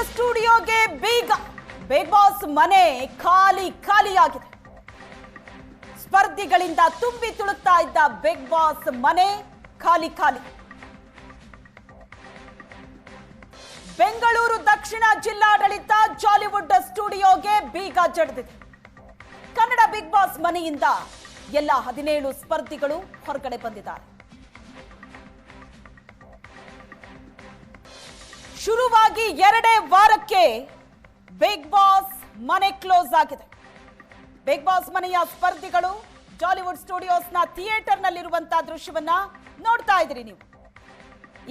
ಸ್ಟುಡಿಯೋಗೆ ಬೀಗ. Big boss ಮನೆ ಖಾಲಿಯಾಗಿದೆ. ಸ್ಪರ್ಧಿಗಳಿಂದ ತುಂಬಿ ತುಳುಕ್ತಾ ಇದ್ದ ಬಿಗ್ ಬಾಸ್ ಮನೆ ಖಾಲಿ. ಬೆಂಗಳೂರು ದಕ್ಷಿಣ ಜಿಲ್ಲಾಡಳಿತ ಜಾಲಿವುಡ್ ಸ್ಟುಡಿಯೋಗೆ ಬೀಗ ಜಡಿದಿದೆ. ಕನ್ನಡ ಬಿಗ್ ಬಾಸ್ ಮನೆಯಿಂದ ಎಲ್ಲ 17 ಸ್ಪರ್ಧಿಗಳು ಹೊರಗಡೆ ಬಂದಿದ್ದಾರೆ. ಶುರುವಾಗಿ 2 ವಾರಕ್ಕೆ ಬಿಗ್ ಬಾಸ್ ಮನೆ ಕ್ಲೋಸ್ ಆಗಿದೆ. ಬಿಗ್ ಬಾಸ್ ಮನೆಯ ಸ್ಪರ್ಧಿಗಳು ಜಾಲಿವುಡ್ ಸ್ಟುಡಿಯೋಸ್ನ ಥಿಯೇಟರ್ನಲ್ಲಿರುವಂತಹ ದೃಶ್ಯವನ್ನ ನೋಡ್ತಾ ಇದ್ದೀರಿ ನೀವು.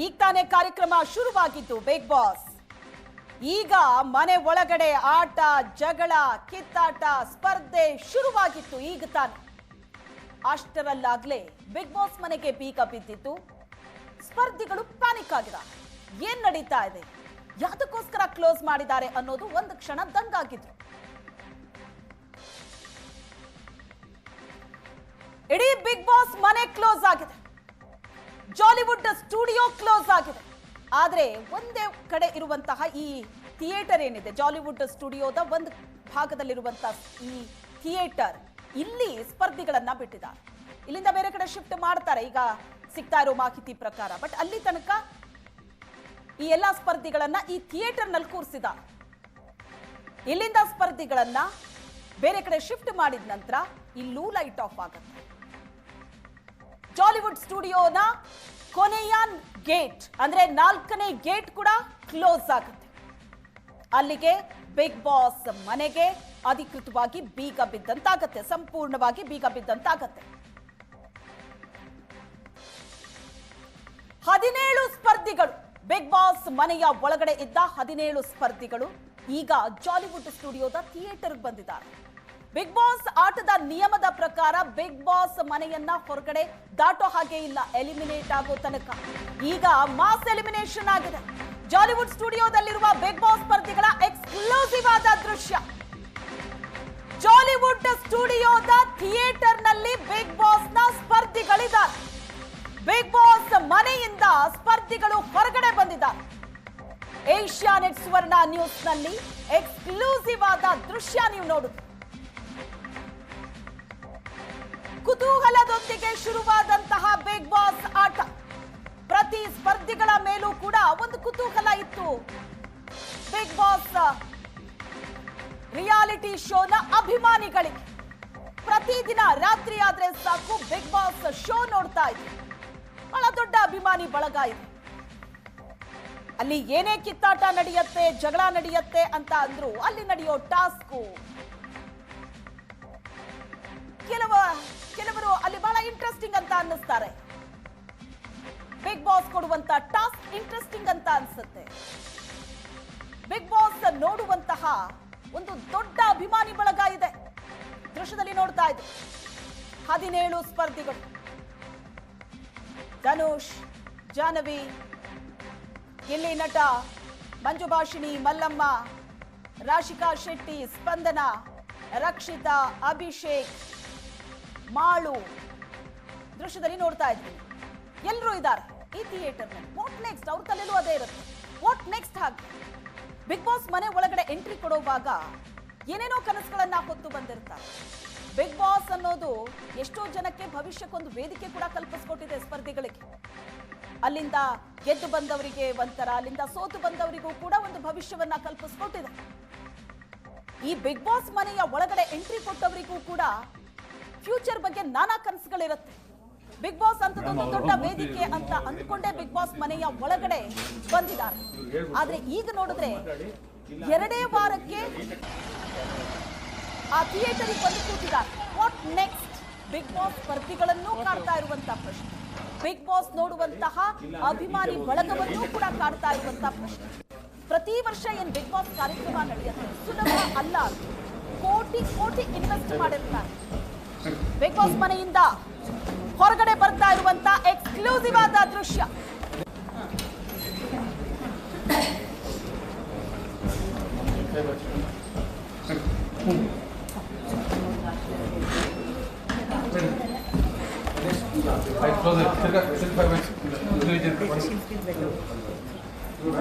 ಈಗ ತಾನೇ ಕಾರ್ಯಕ್ರಮ ಶುರುವಾಗಿದ್ದು ಬಿಗ್ ಬಾಸ್. ಈಗ ಮನೆ ಒಳಗಡೆ ಆಟ, ಜಗಳ, ಕಿತ್ತಾಟ, ಸ್ಪರ್ಧೆ ಶುರುವಾಗಿತ್ತು ಈಗ ತಾನೇ. ಅಷ್ಟರಲ್ಲಾಗ್ಲೇ ಬಿಗ್ ಬಾಸ್ ಮನೆಗೆ ಬೀಗ ಬಿದ್ದಿತ್ತು. ಸ್ಪರ್ಧಿಗಳು ಪ್ಯಾನಿಕ್ ಆಗಿದ್ದಾರೆ. ಏನ್ ನಡೀತಾ ಇದೆ, ಯಾದಕ್ಕೋಸ್ಕರ ಕ್ಲೋಸ್ ಮಾಡಿದ್ದಾರೆ ಅನ್ನೋದು ಒಂದು ಕ್ಷಣ ದಂಗಾಗಿದ್ರು. ಇಡೀ ಬಿಗ್ ಬಾಸ್ ಮನೆ ಕ್ಲೋಸ್ ಆಗಿದೆ. ಜಾಲಿವುಡ್ ಸ್ಟುಡಿಯೋ ಕ್ಲೋಸ್ ಆಗಿದೆ. ಆದ್ರೆ ಒಂದೇ ಕಡೆ ಇರುವಂತಹ ಈ ಥಿಯೇಟರ್ ಏನಿದೆ, ಜಾಲಿವುಡ್ ಸ್ಟುಡಿಯೋದ ಒಂದು ಭಾಗದಲ್ಲಿರುವಂತಹ ಈ ಥಿಯೇಟರ್, ಇಲ್ಲಿ ಸ್ಪರ್ಧಿಗಳನ್ನ ಬಿಟ್ಟಿದ್ದಾರೆ. ಇಲ್ಲಿಂದ ಬೇರೆ ಕಡೆ ಶಿಫ್ಟ್ ಮಾಡ್ತಾರೆ ಈಗ ಸಿಗ್ತಾ ಇರೋ ಮಾಹಿತಿ ಪ್ರಕಾರ. ಬಟ್ ಅಲ್ಲಿ ತನಕ ಈ ಎಲ್ಲಾ ಸ್ಪರ್ಧಿಗಳನ್ನ ಈ ಥಿಯೇಟರ್ ನಲ್ಲಿ ಕೂರಿಸಿದ್ದಾರೆ. ಇಲ್ಲಿಂದ ಸ್ಪರ್ಧಿಗಳನ್ನ ಬೇರೆ ಕಡೆ ಶಿಫ್ಟ್ ಮಾಡಿದ ನಂತರ ಇಲ್ಲೂ ಲೈಟ್ ಆಫ್ ಆಗುತ್ತೆ. ಜಾಲಿವುಡ್ ಸ್ಟುಡಿಯೋನ ಕೊನೆಯ ಗೇಟ್ ಅಂದ್ರೆ 4ನೇ ಗೇಟ್ ಕೂಡ ಕ್ಲೋಸ್ ಆಗುತ್ತೆ. ಅಲ್ಲಿಗೆ ಬಿಗ್ ಬಾಸ್ ಮನೆಗೆ ಅಧಿಕೃತವಾಗಿ ಬೀಗ ಬಿದ್ದಂತಾಗತ್ತೆ, ಸಂಪೂರ್ಣವಾಗಿ ಬೀಗ ಬಿದ್ದಂತಾಗತ್ತೆ. 17 ಸ್ಪರ್ಧಿಗಳು, ಬಿಗ್ ಬಾಸ್ ಮನೆಯ ಒಳಗಡೆ ಇದ್ದ 17 ಸ್ಪರ್ಧಿಗಳು ಈಗ ಜಾಲಿವುಡ್ ಸ್ಟುಡಿಯೋದ ಥಿಯೇಟರ್ಗೆ ಬಂದಿದ್ದಾರೆ. ಬಿಗ್ ಬಾಸ್ ಆಟದ ನಿಯಮದ ಪ್ರಕಾರ ಬಿಗ್ ಬಾಸ್ ಮನೆಯನ್ನ ಹೊರಗಡೆ ದಾಟೋ ಹಾಗೆ ಇಲ್ಲ, ಎಲಿಮಿನೇಟ್ ಆಗೋ ತನಕ. ಈಗ ಮಾಸ್ ಎಲಿಮಿನೇಷನ್ ಆಗಿದೆ. ಜಾಲಿವುಡ್ ಸ್ಟುಡಿಯೋದಲ್ಲಿರುವ ಬಿಗ್ ಬಾಸ್ ಸ್ಪರ್ಧಿಗಳ ಎಕ್ಸ್ಕ್ಲೂಸಿವ್ ಆದ ದೃಶ್ಯ. ಜಾಲಿವುಡ್ ಸ್ಟುಡಿಯೋದ ಥಿಯೇಟರ್ ನಲ್ಲಿ ಬಿಗ್ ಬಾಸ್ ನ ಸ್ಪರ್ಧಿಗಳಿದ್ದಾರೆ. ಬಿಗ್ ಬಾಸ್ ಮನೆಯಿಂದ ಸ್ಪರ್ಧಿಗಳು ಹೊರಗಡೆ ಬಂದಿದ್ದಾರೆ. ಏಷ್ಯಾನೆಟ್ ಸುವರ್ಣ ನ್ಯೂಸ್ ನಲ್ಲಿ ಎಕ್ಸ್ಕ್ಲೂಸಿವ್ ಆದ ದೃಶ್ಯ ನೀವು ನೋಡುದು. ಕುತೂಹಲದೊಂದಿಗೆ ಶುರುವಾದಂತಹ ಬಿಗ್ ಬಾಸ್ ಆಟ. ಪ್ರತಿ ಸ್ಪರ್ಧಿಗಳ ಮೇಲೂ ಕೂಡ ಒಂದು ಕುತೂಹಲ ಇತ್ತು. ಬಿಗ್ ಬಾಸ್ ರಿಯಾಲಿಟಿ ಶೋನ ಅಭಿಮಾನಿಗಳಿಗೆ ಪ್ರತಿದಿನ ರಾತ್ರಿ ಆದ್ರೆ ಸಾಕು ಬಿಗ್ ಬಾಸ್ ಶೋ ನೋಡ್ತಾ ಇದ್ರು. ಬಹಳ ದೊಡ್ಡ ಅಭಿಮಾನಿ ಬಳಗ ಇದೆ. ಅಲ್ಲಿ ಏನೇ ಕಿತ್ತಾಟ ನಡೆಯುತ್ತೆ, ಜಗಳ ನಡೆಯುತ್ತೆ ಅಂತ ಅಂದ್ರು ಅಲ್ಲಿ ನಡೆಯೋ ಟಾಸ್ಕು, ಕೆಲವರು ಅಲ್ಲಿ ಬಹಳ ಇಂಟ್ರೆಸ್ಟಿಂಗ್ ಅಂತ ಅನ್ನಿಸ್ತಾರೆ. ಬಿಗ್ ಬಾಸ್ ಕೊಡುವಂತ ಟಾಸ್ಕ್ ಇಂಟ್ರೆಸ್ಟಿಂಗ್ ಅಂತ ಅನ್ಸುತ್ತೆ. ಬಿಗ್ ಬಾಸ್ ನೋಡುವಂತಹ ಒಂದು ದೊಡ್ಡ ಅಭಿಮಾನಿ ಬಳಗ ಇದೆ. ದೃಶ್ಯದಲ್ಲಿ ನೋಡ್ತಾ ಇದೆ 17 ಸ್ಪರ್ಧಿಗಳು. ಧನುಷ್, ಜಾಹ್ನವಿ, ಗಿಲ್ಲಿ ನಟ, ಮಂಜು ಭಾಷಿಣಿ, ಮಲ್ಲಮ್ಮ, ರಾಶಿಕಾ ಶೆಟ್ಟಿ, ಸ್ಪಂದನ, ರಕ್ಷಿತಾ, ಅಭಿಷೇಕ್, ಮಾಳು. ದೃಶ್ಯದಲ್ಲಿ ನೋಡ್ತಾ ಇದ್ವಿ ಎಲ್ಲರೂ ಇದ್ದಾರೆ ಈ ಥಿಯೇಟರ್ ನಲ್ಲಿ. ವಾಟ್ ನೆಕ್ಸ್ಟ್, ಅವ್ರ ತಲೆಯಲ್ಲೂ ಅದೇ ಇರುತ್ತೆ. ವಾಟ್ ನೆಕ್ಸ್ಟ್ ಹಾಗೆ ಬಿಗ್ ಬಾಸ್ ಮನೆ ಒಳಗಡೆ ಎಂಟ್ರಿ ಕೊಡುವಾಗ ಏನೇನೋ ಕನಸುಗಳನ್ನ ಹೊತ್ತು ಬಂದಿರ್ತಾರೆ. ಬಿಗ್ ಬಾಸ್ ಅನ್ನೋದು ಎಷ್ಟೋ ಜನಕ್ಕೆ ಭವಿಷ್ಯಕ್ಕೊಂದು ವೇದಿಕೆ ಕೂಡ ಕಲ್ಪಿಸ್ಕೊಟ್ಟಿದೆ ಸ್ಪರ್ಧಿಗಳಿಗೆ. ಅಲ್ಲಿಂದ ಗೆದ್ದು ಬಂದವರಿಗೆ ಒಂಥರ, ಅಲ್ಲಿಂದ ಸೋತು ಬಂದವರಿಗೂ ಕೂಡ ಒಂದು ಭವಿಷ್ಯವನ್ನ ಕಲ್ಪಿಸ್ಕೊಟ್ಟಿದೆ. ಈ ಬಿಗ್ ಬಾಸ್ ಮನೆಯ ಒಳಗಡೆ ಎಂಟ್ರಿ ಕೊಟ್ಟವರಿಗೂ ಕೂಡ ಫ್ಯೂಚರ್ ಬಗ್ಗೆ ನಾನಾ ಕನಸುಗಳಿರುತ್ತೆ. ಬಿಗ್ ಬಾಸ್ ಅಂತದೊಂದು ದೊಡ್ಡ ವೇದಿಕೆ ಅಂತ ಅಂದ್ಕೊಂಡೇ ಬಿಗ್ ಬಾಸ್ ಮನೆಯ ಒಳಗಡೆ ಬಂದಿದ್ದಾರೆ. ಆದ್ರೆ ಈಗ ನೋಡಿದ್ರೆ 2 ವಾರಕ್ಕೆ ಆ ಥಿಯೇಟರಿಗೆ ಬಂದು ಕೂತಿದ್ದಾರೆ. What next? ಬಿಗ್ ಬಾಸ್ ಸ್ಪರ್ಧಿಗಳನ್ನು ಕಾಡ್ತಾ ಇರುವಂತಹ ಪ್ರಶ್ನೆ, ಬಿಗ್ ಬಾಸ್ ನೋಡುವಂತಹ ಅಭಿಮಾನಿ ಬಳಗವನ್ನು ಕೂಡ ಕಾಡ್ತಾ ಇರುವಂತಹ ಪ್ರಶ್ನೆ. ಪ್ರತಿ ವರ್ಷ ಏನ್ ಬಿಗ್ ಬಾಸ್ ಕಾರ್ಯಕ್ರಮ ನಡೆಯುತ್ತೆ, ಸುಲಭ ಅಲ್ಲ. ಕೋಟಿ ಇನ್ವೆಸ್ಟ್ ಮಾಡಿರ್ತಾರೆ. ಬಿಗ್ ಬಾಸ್ ಮನೆಯಿಂದ ಹೊರಗಡೆ ಬರ್ತಾ ಇರುವಂತ ಎಕ್ಸ್ಕ್ಲೂಸಿವ್ ಆದ ದೃಶ್ಯ. ಬಿಗ್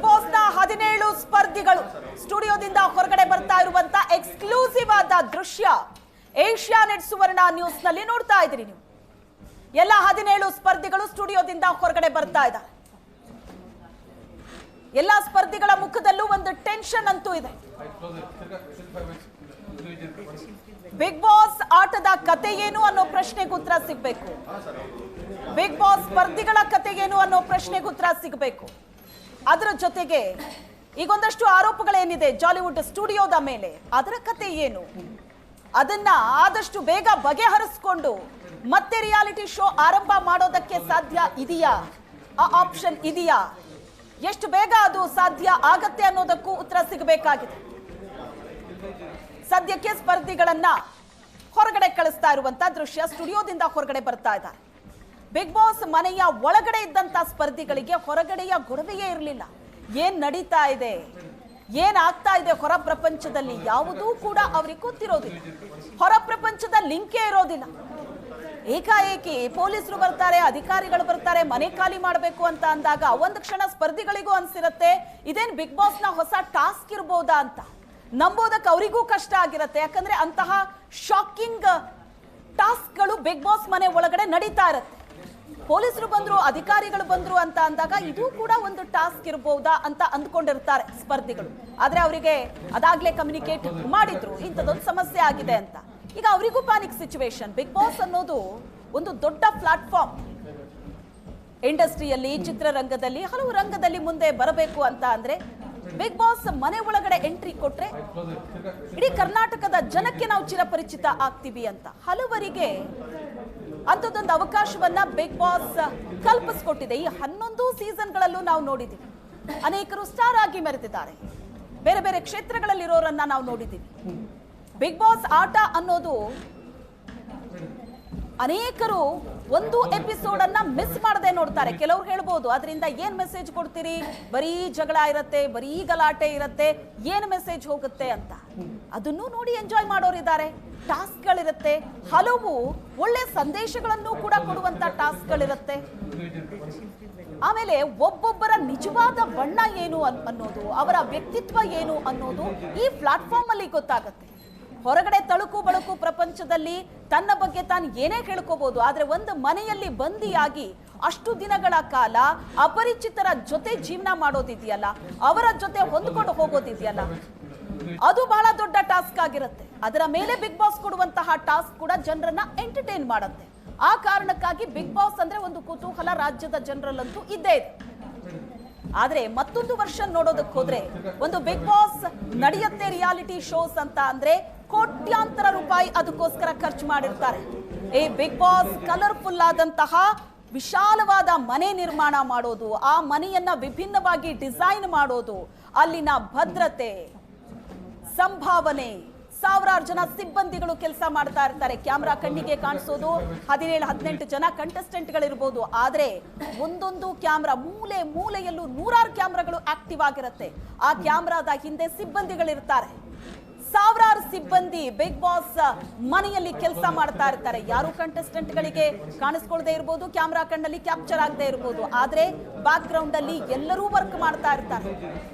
ಬಾಸ್ ನ 17 ಸ್ಪರ್ಧಿಗಳು ಸ್ಟುಡಿಯೋದಿಂದ ಹೊರಗಡೆ ಬರ್ತಾ ಇರುವಂತ ಎಕ್ಸ್ಕ್ಲೂಸಿವ್ ಆದ ದೃಶ್ಯ ಏಷ್ಯಾ ನೆಟ್ ಸುವರ್ಣ ನ್ಯೂಸ್ ನಲ್ಲಿ ನೋಡ್ತಾ ಇದ್ದೀರಿ ನೀವು. ಎಲ್ಲ 17 ಸ್ಪರ್ಧಿಗಳು ಸ್ಟುಡಿಯೋದಿಂದ ಹೊರಗಡೆ ಬರ್ತಾ ಇದ್ದಾರೆ. ಎಲ್ಲ ಸ್ಪರ್ಧಿಗಳ ಮುಖದಲ್ಲೂ ಒಂದು ಟೆನ್ಷನ್ ಅಂತೂ ಇದೆ. ಬಿಗ್ ಬಾಸ್ ಆಟದ ಕತೆ ಏನು ಅನ್ನೋ ಪ್ರಶ್ನೆಗೆ ಉತ್ತರ ಸಿಗಬೇಕು. ಬಿಗ್ ಬಾಸ್ ಸ್ಪರ್ಧಿಗಳ ಕತೆ ಏನು ಅನ್ನೋ ಪ್ರಶ್ನೆಗೆ ಉತ್ತರ ಸಿಗಬೇಕು. ಅದರ ಜೊತೆಗೆ ಈಗೊಂದಷ್ಟು ಆರೋಪಗಳೇನಿದೆ ಜಾಲಿವುಡ್ ಸ್ಟುಡಿಯೋದ ಮೇಲೆ, ಅದರ ಕತೆ ಏನು, ಅದನ್ನ ಆದಷ್ಟು ಬೇಗ ಬಗೆಹರಿಸಿಕೊಂಡು ಮತ್ತೆ ರಿಯಾಲಿಟಿ ಶೋ ಆರಂಭ ಮಾಡೋದಕ್ಕೆ ಸಾಧ್ಯ ಇದೆಯಾ, ಆ ಆಪ್ಷನ್ ಇದೆಯಾ, ಎಷ್ಟು ಬೇಗ ಅದು ಸಾಧ್ಯ ಆಗತ್ತೆ ಅನ್ನೋದಕ್ಕೂ ಉತ್ತರ ಸಿಗಬೇಕಾಗಿದೆ. ಸದ್ಯಕ್ಕೆ ಸ್ಪರ್ಧಿಗಳನ್ನ ಹೊರಗಡೆ ಕಳಿಸ್ತಾ ಇರುವಂತ ದೃಶ್ಯ, ಸ್ಟುಡಿಯೋದಿಂದ ಹೊರಗಡೆ ಬರ್ತಾ ಇದ್ದಾರೆ. ಬಿಗ್ ಬಾಸ್ ಮನೆಯ ಒಳಗಡೆ ಇದ್ದಂತ ಸ್ಪರ್ಧಿಗಳಿಗೆ ಹೊರಗಡೆಯ ಗೊಡವೆಯೇ ಇರಲಿಲ್ಲ. ಏನ್ ನಡೀತಾ ಇದೆ, ಏನಾಗ್ತಾ ಇದೆ ಹೊರ ಪ್ರಪಂಚದಲ್ಲಿ ಯಾವುದೂ ಕೂಡ ಅವ್ರಿಗೆ ಗೊತ್ತಿರೋದಿಲ್ಲ. ಹೊರ ಪ್ರಪಂಚದ ಲಿಂಕೇ ಇರೋದಿಲ್ಲ. ಏಕಾಏಕಿ ಪೊಲೀಸರು ಬರ್ತಾರೆ, ಅಧಿಕಾರಿಗಳು ಬರ್ತಾರೆ, ಮನೆ ಖಾಲಿ ಮಾಡಬೇಕು ಅಂತ ಅಂದಾಗ ಒಂದು ಕ್ಷಣ ಸ್ಪರ್ಧಿಗಳಿಗೂ ಅನ್ಸಿರತ್ತೆ ಇದೇನ್ ಬಿಗ್ ಬಾಸ್ ನ ಹೊಸ ಟಾಸ್ಕ್ ಇರ್ಬೋದಾ ಅಂತ. ನಂಬೋದಕ್ಕೆ ಅವರಿಗೂ ಕಷ್ಟ ಆಗಿರತ್ತೆ. ಯಾಕಂದ್ರೆ ಅಂತಹ ಶಾಕಿಂಗ್ ಟಾಸ್ಕ್ಗಳು ಬಿಗ್ ಬಾಸ್ ಮನೆ ಒಳಗಡೆ ನಡೀತಾ ಇರತ್ತೆ. ಪೊಲೀಸರು ಬಂದ್ರು, ಅಧಿಕಾರಿಗಳು ಬಂದ್ರು ಅಂತ ಅಂದಾಗ ಇದು ಕೂಡ ಒಂದು ಟಾಸ್ಕ್ ಇರಬಹುದಾ ಅಂತ ಅಂದ್ಕೊಂಡಿರ್ತಾರೆ ಸ್ಪರ್ಧಿಗಳು. ಆದ್ರೆ ಅವರಿಗೆ ಅದಾಗ್ಲೇ ಕಮ್ಯುನಿಕೇಟ್ ಮಾಡಿದ್ರು ಇಂಥದೊಂದು ಸಮಸ್ಯೆ ಆಗಿದೆ ಅಂತ. ಈಗ ಅವರಿಗೂ ಪ್ಯಾನಿಕ್ ಸಿಚುವೇಶನ್. ಬಿಗ್ ಬಾಸ್ ಅನ್ನೋದು ಒಂದು ದೊಡ್ಡ ಪ್ಲಾಟ್ಫಾರ್ಮ್. ಇಂಡಸ್ಟ್ರಿಯಲ್ಲಿ, ಚಿತ್ರರಂಗದಲ್ಲಿ, ಹಲವು ರಂಗದಲ್ಲಿ ಮುಂದೆ ಬರಬೇಕು ಅಂತ ಅಂದ್ರೆ ಬಿಗ್ ಬಾಸ್ ಮನೆ ಒಳಗಡೆ ಎಂಟ್ರಿ ಕೊಟ್ರೆ ಇಡೀ ಕರ್ನಾಟಕದ ಜನಕ್ಕೆ ನಾವು ಚಿರಪರಿಚಿತ ಆಗ್ತೀವಿ ಅಂತ ಹಲವರಿಗೆ ಅಂಥದ್ದೊಂದು ಅವಕಾಶವನ್ನ ಬಿಗ್ ಬಾಸ್ ಕಲ್ಪಿಸ್ಕೊಟ್ಟಿದೆ. ಈ 11 ಸೀಸನ್ಗಳಲ್ಲೂ ನಾವು ನೋಡಿದ್ದೀವಿ. ಅನೇಕರು ಸ್ಟಾರ್ ಆಗಿ ಮೆರೆದಿದ್ದಾರೆ. ಬೇರೆ ಬೇರೆ ಕ್ಷೇತ್ರಗಳಲ್ಲಿರೋರನ್ನ ನಾವು ನೋಡಿದ್ದೀವಿ. ಬಿಗ್ ಬಾಸ್ ಆಟ ಅನ್ನೋದು ಅನೇಕರು ಒಂದು ಎಪಿಸೋಡ್ ಅನ್ನ ಮಿಸ್ ಮಾಡದೆ ನೋಡ್ತಾರೆ. ಕೆಲವ್ರು ಹೇಳ್ಬೋದು ಅದರಿಂದ ಏನ್ ಮೆಸೇಜ್ ಕೊಡ್ತೀರಿ, ಬರೀ ಜಗಳ ಇರತ್ತೆ, ಬರೀ ಗಲಾಟೆ ಇರತ್ತೆ, ಏನ್ ಮೆಸೇಜ್ ಹೋಗುತ್ತೆ ಅಂತ. ಅದನ್ನು ನೋಡಿ ಎಂಜಾಯ್ ಮಾಡೋರಿದ್ದಾರೆ. ಟಾಸ್ಕ್ಗಳಿರುತ್ತೆ, ಹಲವು ಒಳ್ಳೆ ಸಂದೇಶಗಳನ್ನು ಕೂಡ ಕೊಡುವಂತ ಟಾಸ್ಕ್ಗಳಿರುತ್ತೆ. ಆಮೇಲೆ ಒಬ್ಬೊಬ್ಬರ ನಿಜವಾದ ಬಣ್ಣ ಏನು ಅನ್ನೋದು, ಅವರ ವ್ಯಕ್ತಿತ್ವ ಏನು ಅನ್ನೋದು ಈ ಪ್ಲಾಟ್ಫಾರ್ಮ್ ಅಲ್ಲಿ ಗೊತ್ತಾಗುತ್ತೆ. ಹೊರಗಡೆ ತಳುಕು ಬಳಕು ಪ್ರಪಂಚದಲ್ಲಿ ತನ್ನ ಬಗ್ಗೆ ತಾನು ಏನೇ ಹೇಳ್ಕೋಬಹುದು. ಆದ್ರೆ ಒಂದು ಮನೆಯಲ್ಲಿ ಬಂದಿಯಾಗಿ ಅಷ್ಟು ದಿನಗಳ ಕಾಲ ಅಪರಿಚಿತರ ಜೊತೆ ಜೀವನ ಮಾಡೋದಿದೆಯಲ್ಲ, ಅವರ ಜೊತೆ ಹೊಂದ್ಕೊಂಡು ಹೋಗೋದಿದೆಯಲ್ಲ, ಅದು ಬಹಳ ದೊಡ್ಡ ಟಾಸ್ಕ್ ಆಗಿರುತ್ತೆ. ಅದರ ಮೇಲೆ ಬಿಗ್ ಬಾಸ್ ಕೊಡುವಂತಹ ಟಾಸ್ಕ್ ಕೂಡ ಜನರನ್ನ ಎಂಟರ್ಟೈನ್ ಮಾಡುತ್ತೆ. ಆ ಕಾರಣಕ್ಕಾಗಿ ಬಿಗ್ ಬಾಸ್ ಅಂದ್ರೆ ಒಂದು ಕುತೂಹಲ ರಾಜ್ಯದ ಜನರಲ್ಲಂತೂ ಇದ್ದೇ ಇದೆ. ಆದ್ರೆ ಮತ್ತೊಂದು ವರ್ಷನ್ ನೋಡೋದಕ್ಕೆ ಹೋದ್ರೆ ಒಂದು ಬಿಗ್ ಬಾಸ್ ನಡೆಯುತ್ತೆ ರಿಯಾಲಿಟಿ ಶೋಸ್ ಅಂತ ಅಂದ್ರೆ ಕೋಟ್ಯಾಂತರ ರೂಪಾಯಿ ಅದಕ್ಕೋಸ್ಕರ ಖರ್ಚು ಮಾಡಿರ್ತಾರೆ. ಈ ಬಿಗ್ ಬಾಸ್ ಕಲರ್ಫುಲ್ ಆದಂತಹ ವಿಶಾಲವಾದ ಮನೆ ನಿರ್ಮಾಣ ಮಾಡೋದು, ಆ ಮನೆಯನ್ನ ವಿಭಿನ್ನವಾಗಿ ಡಿಸೈನ್ ಮಾಡೋದು, ಅಲ್ಲಿನ ಭದ್ರತೆ, ಸಂಭಾವನೆ, ಸಾವಿರಾರು ಜನ ಸಿಬ್ಬಂದಿಗಳು ಕೆಲಸ ಮಾಡ್ತಾ ಇರ್ತಾರೆ. ಕ್ಯಾಮ್ರಾ ಕಣ್ಣಿಗೆ ಕಾಣಿಸೋದು 17-18 ಜನ ಕಂಟೆಸ್ಟೆಂಟ್ಗಳಿರ್ಬೋದು. ಆದ್ರೆ ಒಂದೊಂದು ಕ್ಯಾಮ್ರಾ ಮೂಲೆ ಮೂಲೆಯಲ್ಲೂ ನೂರಾರು ಕ್ಯಾಮ್ರಾಗಳು ಆಕ್ಟಿವ್ ಆಗಿರುತ್ತೆ. ಆ ಕ್ಯಾಮ್ರಾದ ಹಿಂದೆ ಸಿಬ್ಬಂದಿಗಳಿರ್ತಾರೆ. ಸಾವಿರಾರು ಸಿಬ್ಬಂದಿ ಬಿಗ್ ಬಾಸ್ ಮನೆಯಲ್ಲಿ ಕೆಲಸ ಮಾಡ್ತಾ ಇರ್ತಾರೆ. ಯಾರು ಕಂಟೆಸ್ಟೆಂಟ್ಗಳಿಗೆ ಕಾಣಿಸ್ಕೊಳ್ದೇ ಇರ್ಬೋದು, ಕ್ಯಾಮ್ರಾ ಕಣ್ಣಲ್ಲಿ ಕ್ಯಾಪ್ಚರ್ ಆಗದೆ ಇರ್ಬೋದು, ಆದ್ರೆ ಬ್ಯಾಕ್ ಗ್ರೌಂಡ್ ಅಲ್ಲಿ ಎಲ್ಲರೂ ವರ್ಕ್ ಮಾಡ್ತಾ ಇರ್ತಾರೆ.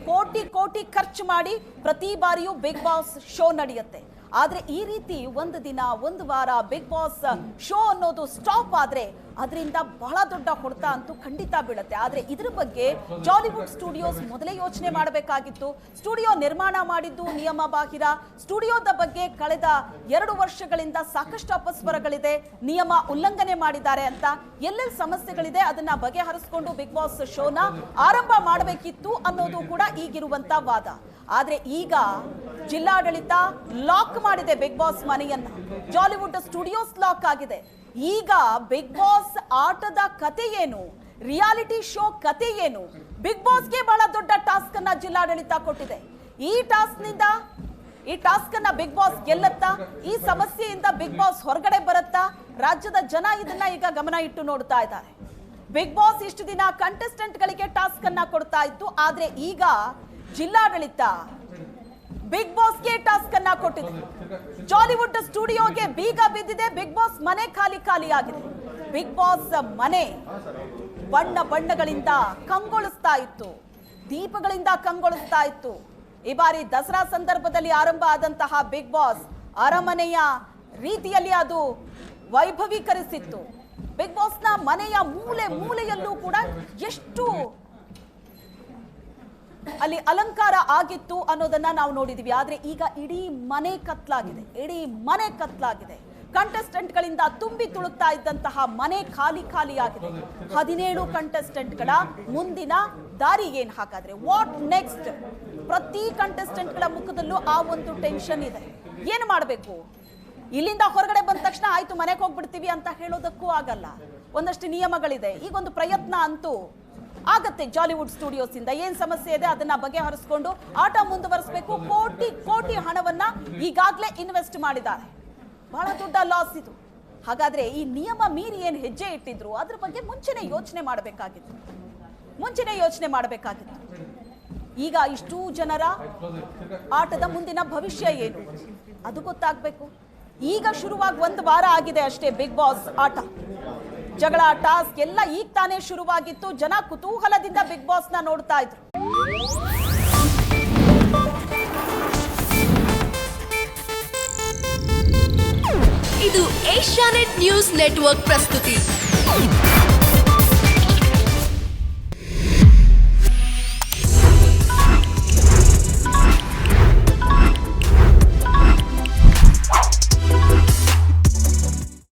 ಕೋಟಿ ಕೋಟಿ ಖರ್ಚು ಮಾಡಿ ಪ್ರತಿ ಬಾರಿಯೂ ಬಿಗ್ ಬಾಸ್ ಶೋ ನಡೆಯುತ್ತೆ. ಆದ್ರೆ ಈ ರೀತಿ ಒಂದು ದಿನ, ಒಂದು ವಾರ ಬಿಗ್ ಬಾಸ್ ಶೋ ಅನ್ನೋದು ಸ್ಟಾಪ್ ಆದ್ರೆ ಅದರಿಂದ ಬಹಳ ದೊಡ್ಡ ಹೊಡೆತ ಅಂತೂ ಖಂಡಿತ ಬೀಳುತ್ತೆ. ಆದರೆ ಇದ್ರ ಬಗ್ಗೆ ಜಾಲಿವುಡ್ ಸ್ಟುಡಿಯೋಸ್ ಮೊದಲೇ ಯೋಚನೆ ಮಾಡಬೇಕಾಗಿತ್ತು. ಸ್ಟುಡಿಯೋ ನಿರ್ಮಾಣ ಮಾಡಿದ್ದು ನಿಯಮ ಬಾಹಿರ. ಸ್ಟುಡಿಯೋದ ಬಗ್ಗೆ ಕಳೆದ 2 ವರ್ಷಗಳಿಂದ ಸಾಕಷ್ಟು ಅಪಸ್ವರಗಳಿದೆ, ನಿಯಮ ಉಲ್ಲಂಘನೆ ಮಾಡಿದ್ದಾರೆ ಅಂತ. ಎಲ್ಲೆಲ್ಲಿ ಸಮಸ್ಯೆಗಳಿದೆ ಅದನ್ನ ಬಗೆಹರಿಸಿಕೊಂಡು ಬಿಗ್ ಬಾಸ್ ಶೋನ ಆರಂಭ ಮಾಡಬೇಕಿತ್ತು ಅನ್ನೋದು ಕೂಡ ಈಗಿರುವಂತ ವಾದ. ಆದ್ರೆ ಈಗ ಜಿಲ್ಲಾಡಳಿತ ಲಾಕ್ ಮಾಡಿದೆ ಬಿಗ್ ಬಾಸ್ ಮನೆಯನ್ನ. ಜಾಲಿವುಡ್ ಸ್ಟುಡಿಯೋಸ್ ಲಾಕ್ ಆಗಿದೆ. ಈಗ ಬಿಗ್ ಬಾಸ್ ಆಟದ ಕತೆ ಏನು, ರಿಯಾಲಿಟಿ ಶೋ ಕತೆ ಏನು? ಬಿಗ್ ಬಾಸ್ಗೆ ಬಹಳ ದೊಡ್ಡ ಟಾಸ್ಕ್ ಅನ್ನ ಜಿಲ್ಲಾಡಳಿತ ಕೊಟ್ಟಿದೆ. ಈ ಟಾಸ್ಕ್ ಅನ್ನ ಬಿಗ್ ಬಾಸ್ ಗೆಲ್ಲತ್ತಾ? ಈ ಸಮಸ್ಯೆಯಿಂದ ಬಿಗ್ ಬಾಸ್ ಹೊರಗಡೆ ಬರುತ್ತಾ? ರಾಜ್ಯದ ಜನ ಇದನ್ನ ಈಗ ಗಮನ ಇಟ್ಟು ನೋಡ್ತಾ ಇದ್ದಾರೆ. ಬಿಗ್ ಬಾಸ್ ಇಷ್ಟು ದಿನ ಕಂಟೆಸ್ಟೆಂಟ್ ಗಳಿಗೆ ಟಾಸ್ಕ್ ಅನ್ನ ಕೊಡ್ತಾ ಇತ್ತು. ಆದ್ರೆ ಈಗ ಜಿಲ್ಲಾಡಳಿತ ಬಿಗ್ ಬಾಸ್ಗೆ ಟಾಸ್ಕ್ ಅನ್ನ ಕೊಟ್ಟಿದೆ. ಜಾಲಿವುಡ್ ಸ್ಟುಡಿಯೋಗೆ ಬೀಗ ಬಿದ್ದಿದೆ. ಬಿಗ್ ಬಾಸ್ ಮನೆ ಖಾಲಿ ಆಗಿದೆ. ಬಿಗ್ ಬಾಸ್ ಮನೆ ಬಣ್ಣಗಳಿಂದ ಕಂಗೊಳಿಸ್ತಾ ಇತ್ತು, ದೀಪಗಳಿಂದ ಕಂಗೊಳಿಸ್ತಾ ಇತ್ತು. ಈ ಬಾರಿ ದಸರಾ ಸಂದರ್ಭದಲ್ಲಿ ಆರಂಭ ಆದಂತಹ ಬಿಗ್ ಬಾಸ್ ಅರಮನೆಯ ರೀತಿಯಲ್ಲಿ ಅದು ವೈಭವೀಕರಿಸಿತ್ತು. ಬಿಗ್ ಬಾಸ್ನ ಮನೆಯ ಮೂಲೆಯಲ್ಲೂ ಕೂಡ ಎಷ್ಟು ಅಲ್ಲಿ ಅಲಂಕಾರ ಆಗಿತ್ತು ಅನ್ನೋದನ್ನ ನಾವು ನೋಡಿದ್ವಿ. ಆದ್ರೆ ಈಗ ಇಡೀ ಮನೆ ಕತ್ಲಾಗಿದೆ. ಕಂಟೆಸ್ಟೆಂಟ್ಗಳಿಂದ ತುಂಬಿ ತುಳುಕ್ತಾ ಇದ್ದಂತಹ ಮನೆ ಖಾಲಿ ಆಗಿದೆ. 17 ಕಂಟೆಸ್ಟೆಂಟ್ಗಳ ಮುಂದಿನ ದಾರಿ ಏನ್ ಹಾಗಾದ್ರೆ, ವಾಟ್ ನೆಕ್ಸ್ಟ್? ಪ್ರತಿ ಕಂಟೆಸ್ಟೆಂಟ್ಗಳ ಮುಖದಲ್ಲೂ ಆ ಒಂದು ಟೆನ್ಷನ್ ಇದೆ. ಏನು ಮಾಡಬೇಕು? ಇಲ್ಲಿಂದ ಹೊರಗಡೆ ಬಂದ ತಕ್ಷಣ ಆಯ್ತು ಮನೆಗೆ ಹೋಗ್ಬಿಡ್ತೀವಿ ಅಂತ ಹೇಳೋದಕ್ಕೂ ಆಗಲ್ಲ. ಒಂದಷ್ಟು ನಿಯಮಗಳಿದೆ. ಈಗ ಒಂದು ಪ್ರಯತ್ನ ಅಂತೂ ಆಗತ್ತೆ ಜಾಲಿವುಡ್ ಸ್ಟುಡಿಯೋಸ್ ಇಂದ. ಏನ್ ಸಮಸ್ಯೆ ಇದೆ ಅದನ್ನ ಬಗೆಹರಿಸಿಕೊಂಡು ಆಟ ಮುಂದುವರಿಸಬೇಕು. ಕೋಟಿ ಹಣವನ್ನ ಈಗಾಗಲೇ ಇನ್ವೆಸ್ಟ್ ಮಾಡಿದ್ದಾರೆ. ಬಹಳ ದೊಡ್ಡ ಲಾಸ್ ಇದು. ಹಾಗಾದ್ರೆ ಈ ನಿಯಮ ಮೀರಿ ಏನ್ ಹೆಜ್ಜೆ ಇಟ್ಟಿದ್ರು ಅದ್ರ ಬಗ್ಗೆ ಮುಂಚೆನೆ ಯೋಚನೆ ಮಾಡಬೇಕಾಗಿತ್ತು. ಈಗ ಇಷ್ಟು ಜನರ ಆಟದ ಮುಂದಿನ ಭವಿಷ್ಯ ಏನು ಅದು ಗೊತ್ತಾಗಬೇಕು. ಈಗ ಶುರುವಾಗಿ 1 ವಾರ ಆಗಿದೆ ಅಷ್ಟೇ ಬಿಗ್ ಬಾಸ್ ಆಟ. ಜಗಳ, ಟಾಸ್ಕ್ ಎಲ್ಲ ಈಗ ತಾನೇ ಶುರುವಾಗಿತ್ತು. ಜನ ಕುತೂಹಲದಿಂದ ಬಿಗ್ ಬಾಸ್ ನ ನೋಡ್ತಾ ಇದ್ರು. ಇದು ಏಷ್ಯಾನೆಟ್ ನ್ಯೂಸ್ ನೆಟ್ವರ್ಕ್ ಪ್ರಸ್ತುತಿ.